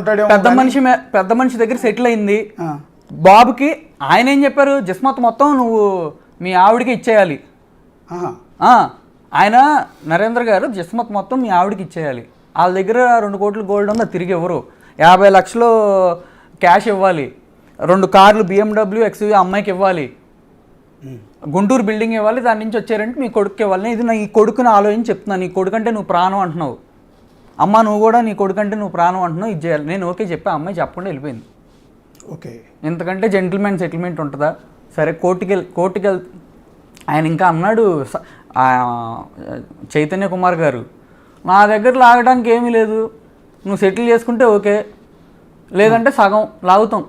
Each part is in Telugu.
ఉంటాడేమో, పెద్ద మనిషి దగ్గర సెటిల్ అయింది. బాబుకి ఆయన ఏం చెప్పారు, జిస్మత్ మొత్తం నువ్వు మీ ఆవిడకి ఇచ్చేయాలి. ఆయన నరేంద్ర గారు జిస్మత్ మొత్తం మీ ఆవిడకి ఇచ్చేయాలి. వాళ్ళ దగ్గర 2 కోట్ల గోల్డ్ ఉంది, తిరిగి ఇవ్వరు. 50 లక్షలు క్యాష్ ఇవ్వాలి, 2 కార్లు BMW XUV అమ్మాయికి ఇవ్వాలి, గుంటూరు బిల్డింగ్ ఇవ్వాలి, దాని నుంచి వచ్చారంటే మీ కొడుకు ఇవ్వాలి. ఇది ఈ కొడుకుని ఆలోచించి చెప్తున్నాను. నీ కొడుకు అంటే నువ్వు ప్రాణం అంటున్నావు, అమ్మ నువ్వు కూడా నీ కొడుకు అంటే నువ్వు ప్రాణం అంటున్నావు, ఇది చేయాలి. నేను ఓకే చెప్పా, అమ్మాయి చెప్పకుండా వెళ్ళిపోయింది. ఓకే, ఇంతకంటే జెంటిల్మెన్ సెటిల్మెంట్ ఉంటుందా? సరే కోర్టుకి ఆయన ఇంకా అన్నాడు చైతన్య కుమార్ గారు, నా దగ్గర లాగడానికి ఏమీ లేదు, నువ్వు సెటిల్ చేసుకుంటే ఓకే, లేదంటే సగం లాగుతాం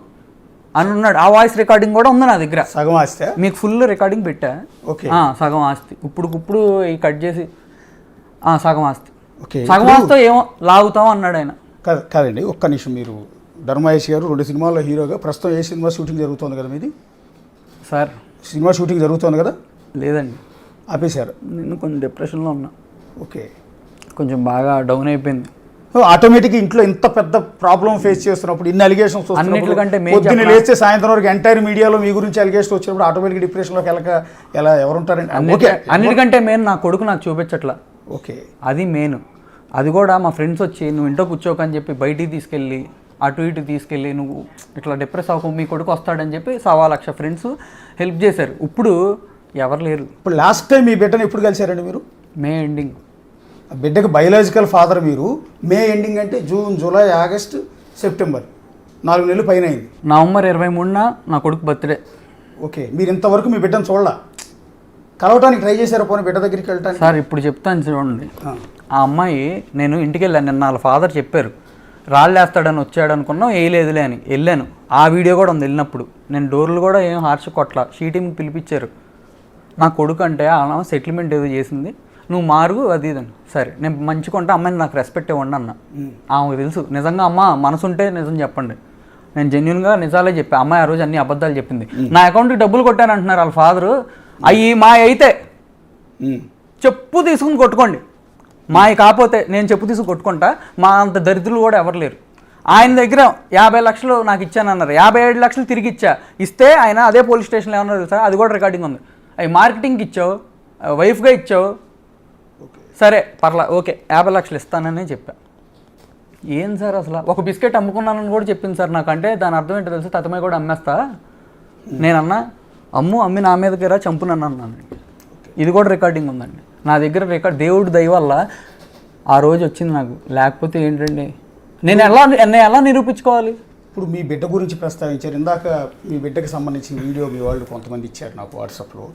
అని ఉన్నాడు. ఆ వాయిస్ రికార్డింగ్ కూడా ఉంది నా దగ్గర. సగం ఆస్తి మీకు ఫుల్ రికార్డింగ్ పెట్టా. ఓకే, సగం ఆస్తి ఇప్పుడు ఈ కట్ చేసి సగం ఆస్తి, ఓకే, సగం ఆస్తితో ఏమో లాగుతాం అన్నాడు ఆయన. కాదండి, ఒక్క నిమిషం. మీరు ధర్మయేష్ గారు 2 సినిమాల్లో హీరోగా, ప్రస్తుతం ఏ సినిమా షూటింగ్ జరుగుతుంది కదా మీది? సార్ సినిమా షూటింగ్ జరుగుతుంది కదా? లేదండి, ఆపేశారు. నేను కొంచెం డిప్రెషన్లో ఉన్నా. ఓకే, కొంచెం బాగా డౌన్ అయిపోయింది. ఆటోమేటిక్గా ఇంట్లో ఇంత పెద్ద ప్రాబ్లం ఫేస్ చేస్తున్నప్పుడు, ఇన్ని అలిగేషన్స్ అన్నిటికంటే పొద్దున్న లేస్తే సాయంత్రం వరకు ఎంటైర్ మీడియాలో మీ గురించి అలిగేషన్ వచ్చినప్పుడు ఆటోమేటిక్ డిప్రెషన్లోకి ఎలా ఎవరుంటారండి? ఓకే, అన్నిటికంటే మెయిన్ నా కొడుకు నాకు చూపించట్లా. ఓకే, అది మెయిన్. అది కూడా మా ఫ్రెండ్స్ వచ్చి నువ్వు ఇంట్లో కూర్చోకని చెప్పి బయటికి తీసుకెళ్ళి అటు ఇటు తీసుకెళ్ళి నువ్వు ఇట్లా డిప్రెస్ అవ్వకు, మీ కొడుకు వస్తాడని చెప్పి 1,00,000 ఫ్రెండ్స్ హెల్ప్ చేశారు. ఇప్పుడు ఎవరు లేరు. ఇప్పుడు లాస్ట్ టైం మీ బిడ్డను ఎప్పుడు కలిశారండి మీరు? May ending. బిడ్డకి బయలాజికల్ ఫాదర్ మీరు. మే ఎండింగ్ అంటే జూన్, జూలై, ఆగస్ట్, సెప్టెంబర్, 4 నెలలు పైన అయింది. నవంబర్ 23న నా కొడుకు బర్త్డే. ఓకే, మీరు ఇంతవరకు మీ బిడ్డను చూడాల, కలవటానికి ట్రై చేశారా పోనీ బిడ్డ దగ్గరికి వెళ్ళటానికి? సార్ ఇప్పుడు చెప్తాను చూడండి. ఆ అమ్మాయి, నేను ఇంటికి వెళ్ళాను నిన్న, వాళ్ళ ఫాదర్ చెప్పారు రాళ్ళు వేస్తాడని వచ్చాడు అనుకున్నాం, వేయలేదులే అని వెళ్ళాను. ఆ వీడియో కూడా ఉంది. వెళ్ళినప్పుడు నేను డోర్లు కూడా ఏం హార్ష్ కొట్ల, షీటింగ్ పిలిపించారు. నా కొడుకు అంటే అలా సెటిల్మెంట్ ఏదో చేసింది, నువ్వు మారు అది ఇదని. సరే నేను మంచిగా అమ్మాయిని నాకు రెస్పెక్ట్ ఇవ్వండి అన్న. ఆమెకు తెలుసు నిజంగా అమ్మ మనసుంటే నిజం చెప్పండి, నేను జెన్యున్గా నిజాలే చెప్పా. అమ్మాయి ఆ రోజు అన్ని అబద్ధాలు చెప్పింది. నా అకౌంట్కి డబ్బులు కొట్టాను అంటున్నారు వాళ్ళ ఫాదరు. అవి మా అయితే చెప్పు తీసుకుని కొట్టుకోండి, మావి కాకపోతే నేను చెప్పు తీసుకు కొట్టుకుంటా. మా అంత దరిద్రులు కూడా ఎవరు లేరు. ఆయన దగ్గర 50 లక్షలు నాకు ఇచ్చానన్నారు, 57 లక్షలు తిరిగి ఇస్తే ఆయన అదే పోలీస్ స్టేషన్లో ఏమన్నా తెలుసా, అది కూడా రికార్డింగ్ ఉంది. అవి మార్కెటింగ్కి ఇచ్చావు, వైఫ్గా ఇచ్చావు, సరే పర్లా ఓకే 50 లక్షలు ఇస్తానని చెప్పా. ఏం సార్ అసలు ఒక బిస్కెట్ అమ్ముకున్నానని కూడా చెప్పింది సార్. నాకంటే దాని అర్థం ఏంటో తెలుసు, తతమై కూడా అమ్మేస్తా నేనన్నా, అమ్మి నా మీదకి రా చంపునన్ను అన్నాను. ఇది కూడా రికార్డింగ్ ఉందండి నా దగ్గర. దేవుడి దయ వల్ల ఆ రోజు వచ్చింది నాకు, లేకపోతే ఏంటండి నేను ఎలా నిరూపించుకోవాలి? ఇప్పుడు మీ బిడ్డ గురించి ప్రస్తావించారు ఇందాక. మీ బిడ్డకి సంబంధించిన వీడియో మీ వాళ్ళు కొంతమంది ఇచ్చారు నాకు వాట్సాప్లో.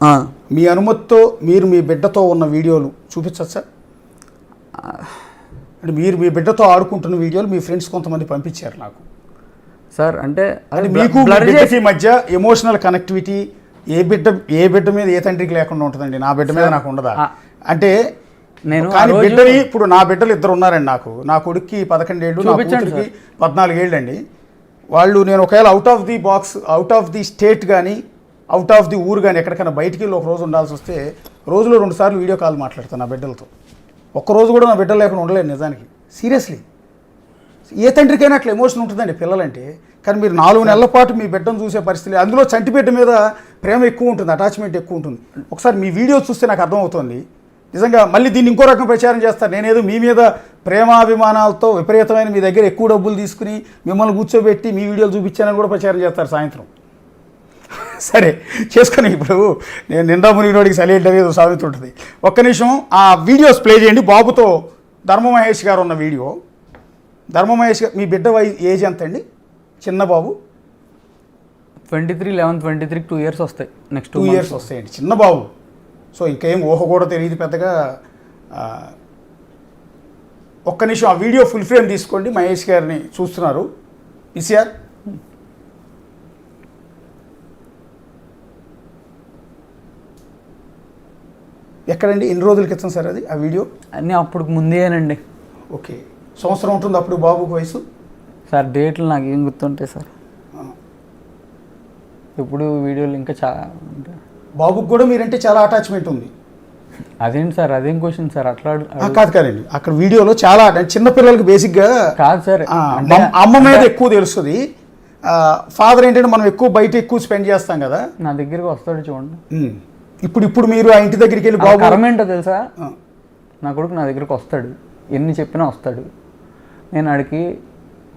మీ అనుమతితో మీరు మీ బిడ్డతో ఉన్న వీడియోలు చూపించచ్చా? అంటే మీరు మీ బిడ్డతో ఆడుకుంటున్న వీడియోలు మీ ఫ్రెండ్స్ కొంతమంది పంపించారు నాకు సార్. అంటే మీకు బిడ్డకి మధ్య ఎమోషనల్ కనెక్టివిటీ ఏ బిడ్డ మీద ఏ తండ్రికి లేకుండా ఉంటుందండి? నా బిడ్డ మీద నాకు ఉండదా? అంటే నేను బిడ్డని, ఇప్పుడు నా బిడ్డలు 2 ఉన్నారండి నాకు. నా కొడుక్కి 11 ఏళ్ళు, నా కూతురికి 14 ఏళ్ళు అండి. వాళ్ళు నేను ఒకవేళ out of the box, out of the state కానీ అవుట్ ఆఫ్ ది ఊరు కానీ ఎక్కడికైనా బయటికి వెళ్ళి ఒక రోజు ఉండాల్సి వస్తే రోజులో 2 సార్లు వీడియో కాల్ మాట్లాడతాను నా బిడ్డలతో. ఒక్కరోజు కూడా నా బిడ్డలు లేకుండా ఉండలేదు నిజానికి, సీరియస్లీ. ఏ తండ్రికైనా అట్లా ఎమోషన్ ఉంటుందండి పిల్లలంటే. కానీ మీరు 4 నెలల పాటు మీ బిడ్డను చూసే పరిస్థితి, అందులో చంటి బిడ్డ మీద ప్రేమ ఎక్కువ ఉంటుంది, అటాచ్మెంట్ ఎక్కువ ఉంటుంది. ఒకసారి మీ వీడియో చూస్తే నాకు అర్థమవుతుంది నిజంగా. మళ్ళీ దీన్ని ఇంకో రకం ప్రచారం చేస్తారు, నేనేదో మీ మీద ప్రేమాభిమానాలతో విపరీతమైన మీ దగ్గర ఎక్కువ డబ్బులు తీసుకుని మిమ్మల్ని కూర్చోబెట్టి మీ వీడియోలు చూపించానని కూడా ప్రచారం చేస్తారు సాయంత్రం. సరే చేసుకొని, ఇప్పుడు నేను నిండా మునిగినోడికి సలేట్ అనేది సామెత ఉంటుంది. ఒక్క నిమిషం ఆ వీడియోస్ ప్లే చేయండి. బాబుతో ధర్మ మహేష్ గారు ఉన్న వీడియో. ధర్మ మహేష్ గారు, మీ బిడ్డ ఏజ్ ఎంత అండి? చిన్న బాబు 23, 11, 23, 2 years వస్తాయి. నెక్స్ట్ 2 years వస్తాయండి, చిన్న బాబు. సో ఇంకేం ఊహ కూడా తెలియదు పెద్దగా. ఒక్క నిమిషం ఆ వీడియో ఫుల్ ఫ్రేమ్ తీసుకోండి. మహేష్ గారిని చూస్తున్నారు. ఈసీఆర్ ఎక్కడండి? ఎన్ని రోజుల క్రితం సార్ అది ఆ వీడియో? అన్నీ అప్పుడు ముందేనండి. ఓకే, సంవత్సరం ఉంటుంది అప్పుడు బాబుకి వయసు? సార్ డేట్లు నాకు ఏం గుర్తుంటాయి సార్, ఇప్పుడు వీడియోలు ఇంకా చాలా. బాబుకి కూడా మీరంటే చాలా అటాచ్మెంట్ ఉంది. అదేంటి సార్, అదేం క్వశ్చన్ సార్ అట్లా కాదు కాదండి, అక్కడ వీడియోలో చాలా చిన్న పిల్లలకి బేసిక్గా కాదు సార్, అమ్మ మీద ఎక్కువ తెలుస్తుంది. ఫాదర్ ఏంటంటే మనం ఎక్కువ స్పెండ్ చేస్తాం కదా. నా దగ్గరికి వస్తాడు చూడండి. ఇప్పుడు మీరు ఆ ఇంటి దగ్గరికి వెళ్ళి బాబు కరం ఏంటో తెలుసా, నా కొడుకు నా దగ్గరికి వస్తాడు, ఎన్ని చెప్పినా వస్తాడు. నేను అడిగి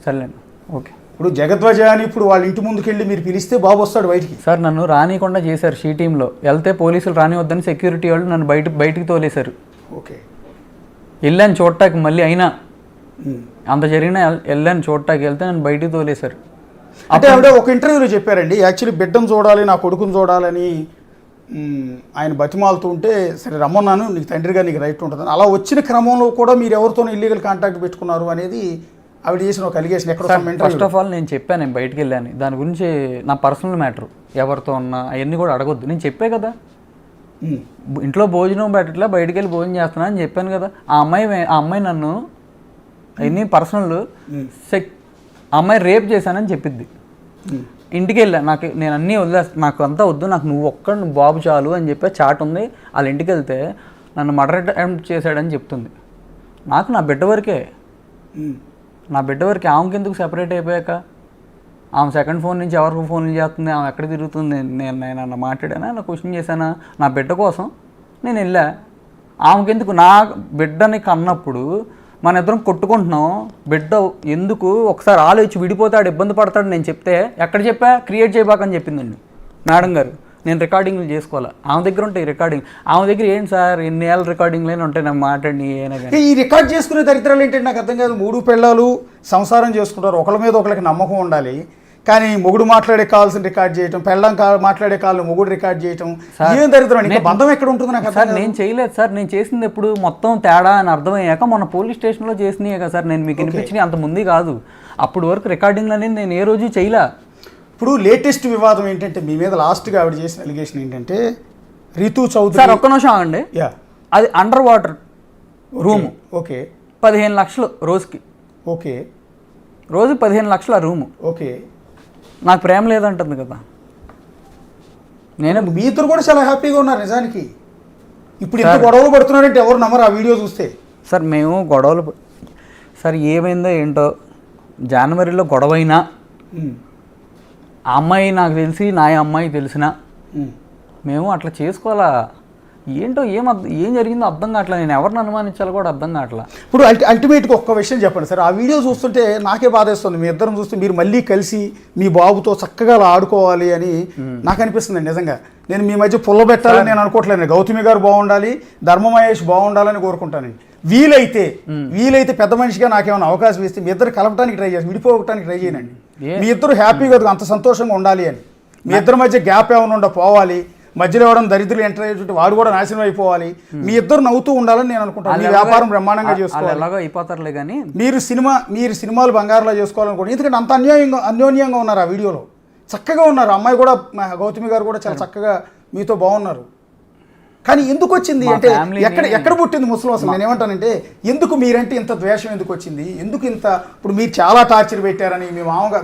సర్లేను ఓకే. ఇప్పుడు జగద్వజ అని ఇప్పుడు వాళ్ళ ఇంటి ముందుకు వెళ్ళి మీరు పిలిస్తే బాబు వస్తాడు బయటికి. సార్ నన్ను రానికుండా చేశారు షీ టీంలో. వెళ్తే పోలీసులు రానివద్దని సెక్యూరిటీ వాళ్ళు నన్ను బయటికి తోలేశారు. ఓకే, వెళ్ళాను చూడటానికి, మళ్ళీ అయినా అంత జరిగినా వెళ్ళాను చూడటానికి, వెళ్తే నన్ను బయటికి తోలేశారు. అంటే ఆవిడ ఒక ఇంటర్వ్యూలో చెప్పారండి, యాక్చువల్లీ బిడ్డను చూడాలి, నా కొడుకుని చూడాలని ఆయన బతిమాలుతూ ఉంటే సరే రమ్మన్నాను, నీకు తండ్రిగా నీకు రైట్ ఉంటుందని. అలా వచ్చిన క్రమంలో కూడా మీరు ఎవరితోనూ ఇల్లీగల్ కాంటాక్ట్ పెట్టుకున్నారు అనేది ఆవిడ చేసిన ఒక అలిగేషన్. ఎక్కడ ఫస్ట్ ఆఫ్ ఆల్ నేను చెప్పాను, నేను బయటికి వెళ్ళాను, దాని గురించి నా పర్సనల్ మ్యాటర్ ఎవరితో ఉన్నా అవన్నీ కూడా అడగొద్దు. నేను చెప్పే కదా, ఇంట్లో భోజనం పెట్టట్లే బయటికి వెళ్ళి భోజనం చేస్తున్నా అని చెప్పాను కదా. ఆ అమ్మాయి నన్ను అవన్నీ పర్సనల్ ఆ అమ్మాయి రేప్ చేశానని చెప్పిద్ది. ఇంటికి వెళ్ళా, నేను అన్నీ వదిలేస్తాను, నాకు అంతా వద్దు, నాకు నువ్వు బాబు చాలు అని చెప్పి చాట్ ఉంది. వాళ్ళ ఇంటికి వెళ్తే నన్ను మర్డర్ అటెంప్ట్ చేశాడని చెప్తుంది. నాకు నా బిడ్డ వరకే, ఆమెకి ఎందుకు సెపరేట్ అయిపోయాక, ఆమె సెకండ్ ఫోన్ నుంచి ఎవరికి ఫోన్లు చేస్తుంది, ఆమె ఎక్కడ తిరుగుతుంది, నేను అన్న మాట్లాడానా, నా క్వశ్చన్ చేశానా, నా బిడ్డ కోసం నేను వెళ్ళా. ఆమెకి ఎందుకు, నా బిడ్డని కన్నప్పుడు మన ఇద్దరం కొట్టుకుంటున్నాం, బిడ్డ ఎందుకు ఒకసారి ఆలోచించి విడిపోతాడు, ఇబ్బంది పడతాడు నేను చెప్తే, ఎక్కడ చెప్పా, క్రియేట్ చేయబాకని చెప్పిందండి మేడం గారు. నేను రికార్డింగ్లు చేసుకోవాలి, ఆమె దగ్గర ఉంటాయి రికార్డింగ్. ఆమె దగ్గర ఏంటి సార్ ఎన్ని ఏళ్ళ రికార్డింగ్లు ఉంటాయి, నాకు మాట్లాడి ఏమైనా కానీ. ఈ రికార్డ్ చేసుకునే దరిద్రాలు ఏంటంటే నాకు అర్థం కాదు. 3 పిల్లలు సంసారం చేసుకుంటారు, ఒకళ్ళ మీద ఒకరికి నమ్మకం ఉండాలి, కానీ మొగుడు మాట్లాడే కాల్స్ని రికార్డ్ చేయటం, పెళ్ళం మాట్లాడే కాల్ని మొగుడు రికార్డ్ చేయటం, ఏం దరిద్రం. ఇంకా బంధం ఎక్కడ ఉంటుంది నాకు సార్. నేను చేయలేదు సార్, నేను చేసింది ఎప్పుడు మొత్తం తేడా అని అర్థమయ్యాక మొన్న పోలీస్ స్టేషన్లో చేసినాయి కదా సార్. నేను మీకు వినిపించినవి అంత ముందు కాదు, అప్పుడు వరకు రికార్డింగ్లు అనేది నేను ఏ రోజు చేయలే. ఇప్పుడు లేటెస్ట్ వివాదం ఏంటంటే మీ మీద లాస్ట్గా ఆవిడ చేసిన అలిగేషన్ ఏంటంటే రితు చౌదరి. సార్ ఒక్క నిమిషం ఆగండి, అది అండర్ వాటర్ రూము. ఓకే, 15 లక్షలు రోజుకి. ఓకే, రోజు 15 లక్షలు ఆ రూము. ఓకే, నాకు ప్రేమ లేదంటుంది కదా. నేను మీ ఇద్దరు కూడా చాలా హ్యాపీగా ఉన్నారు నిజానికి. ఇప్పుడు ఇంత గొడవలు పడుతున్నారంటే ఎవరు నమ్మరు ఆ వీడియో చూస్తే. సార్ మేము గొడవలు సార్ ఏమైందో ఏంటో, జనవరిలో గొడవైనా ఆ అమ్మాయి నాకు తెలిసి నా అమ్మాయి తెలిసిన మేము అట్లా చేసుకోవాలా, ఏంటో ఏం జరిగిందో అర్థం కావట్లా, నేను ఎవరిని అనుమానించాలో కూడా అర్థం కావట్లా. ఇప్పుడు అల్టిమేట్గా ఒక్క విషయం చెప్పండి సార్, ఆ వీడియో చూస్తుంటే నాకే బాధేస్తుంది. మీ ఇద్దరం చూస్తే మీరు మళ్ళీ కలిసి మీ బాబుతో చక్కగా అలా ఆడుకోవాలి అని నాకు అనిపిస్తుంది నిజంగా. నేను మీ మధ్య పుల్లబెట్టాలని నేను అనుకోవట్లేదు. గౌతమి గారు బాగుండాలి, ధర్మమహేష్ బాగుండాలని కోరుకుంటాను. వీలైతే పెద్ద మనిషిగా నాకేమైనా అవకాశం ఇస్తే మీ ఇద్దరు కలపడానికి ట్రై చేసి, విడిపోవటానికి ట్రై చేయనండి. మీ ఇద్దరు హ్యాపీగా అంత సంతోషంగా ఉండాలి అని, మీ ఇద్దరి మధ్య గ్యాప్ ఏమైనా పోవాలి, మధ్యలో ఎవడం దరిద్రులు ఎంటర్ అయ్యేటువంటి వాడు కూడా నాశనం అయిపోవాలి, మీ ఇద్దరు నవ్వుతూ ఉండాలని నేను అనుకుంటాను. మీ వ్యాపారం బ్రహ్మాండంగా చేసుకోవాలి కానీ మీరు సినిమాలు బంగారులా చేసుకోవాలనుకోండి. ఎందుకంటే అంత అన్యోన్యంగా ఉన్నారు ఆ వీడియోలో, చక్కగా ఉన్నారు. అమ్మాయి కూడా గౌతమి గారు కూడా చాలా చక్కగా మీతో బాగున్నారు. కానీ ఎందుకు వచ్చింది అంటే ఎక్కడ పుట్టింది ముసలి అసలు? నేను ఏమంటానంటే ఎందుకు మీరంటే ఇంత ద్వేషం ఎందుకు వచ్చింది, ఎందుకు ఇంత? ఇప్పుడు మీరు చాలా టార్చర్ పెట్టారని,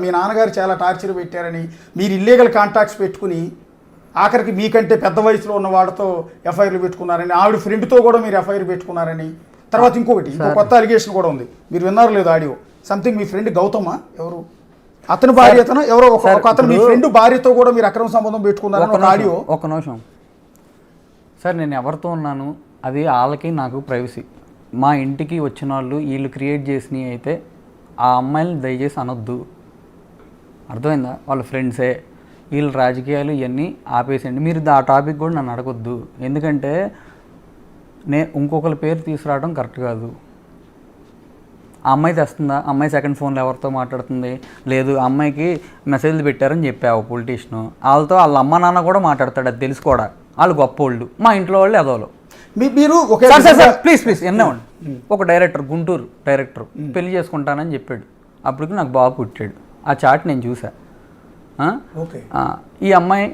మీ నాన్నగారు చాలా టార్చర్ పెట్టారని, మీరు ఇల్లీగల్ కాంటాక్ట్స్ పెట్టుకుని ఆఖరికి మీకంటే పెద్ద వయసులో ఉన్న వాడితో ఎఫ్ఐఆర్లు పెట్టుకున్నారని, ఆవిడ ఫ్రెండ్తో కూడా మీరు ఎఫ్ఐఆర్ పెట్టుకున్నారని. తర్వాత ఇంకో కొత్త అలిగేషన్ కూడా ఉంది, మీరు విన్నారు లేదు ఆడియో, సంథింగ్ మీ ఫ్రెండ్ గౌతమ ఎవరు అతని భార్య అతను ఎవరో ఒక అతను మీ ఫ్రెండ్ భార్యతో కూడా మీరు అక్రమ సంబంధం పెట్టుకున్నారని ఒక ఆడియో. ఒక నిమిషం సార్, నేను ఎవరితో ఉన్నాను అది వాళ్ళకి నాకు ప్రైవసీ. మా ఇంటికి వచ్చిన వాళ్ళు వీళ్ళు క్రియేట్ చేసినవి అయితే ఆ అమ్మాయిని దయచేసి అనొద్దు, అర్థమైందా? వాళ్ళ ఫ్రెండ్సే, వీళ్ళు రాజకీయాలు ఇవన్నీ ఆపేసేయండి. మీరు ఆ టాపిక్ కూడా నన్ను అడగొద్దు, ఎందుకంటే ఇంకొకరి పేరు తీసుకురావడం కరెక్ట్ కాదు. ఆ అమ్మాయి తెస్తుందా, అమ్మాయి సెకండ్ ఫోన్లో ఎవరితో మాట్లాడుతుంది, లేదు అమ్మాయికి మెసేజ్లు పెట్టారని చెప్పావు పొలిటీషియన్, వాళ్ళతో వాళ్ళ అమ్మ నాన్న కూడా మాట్లాడతాడు, అది తెలుసు కూడా. వాళ్ళు గొప్పోళ్ళు, మా ఇంట్లో వాళ్ళు ఎదవలు. మీరు ప్లీజ్ ఎన్నేవండి, ఒక డైరెక్టర్, గుంటూరు డైరెక్టర్ పెళ్లి చేసుకుంటానని చెప్పాడు. అప్పటికి నాకు బాబు పుట్టాడు. ఆ చాట్ నేను చూసా. ఈ అమ్మాయి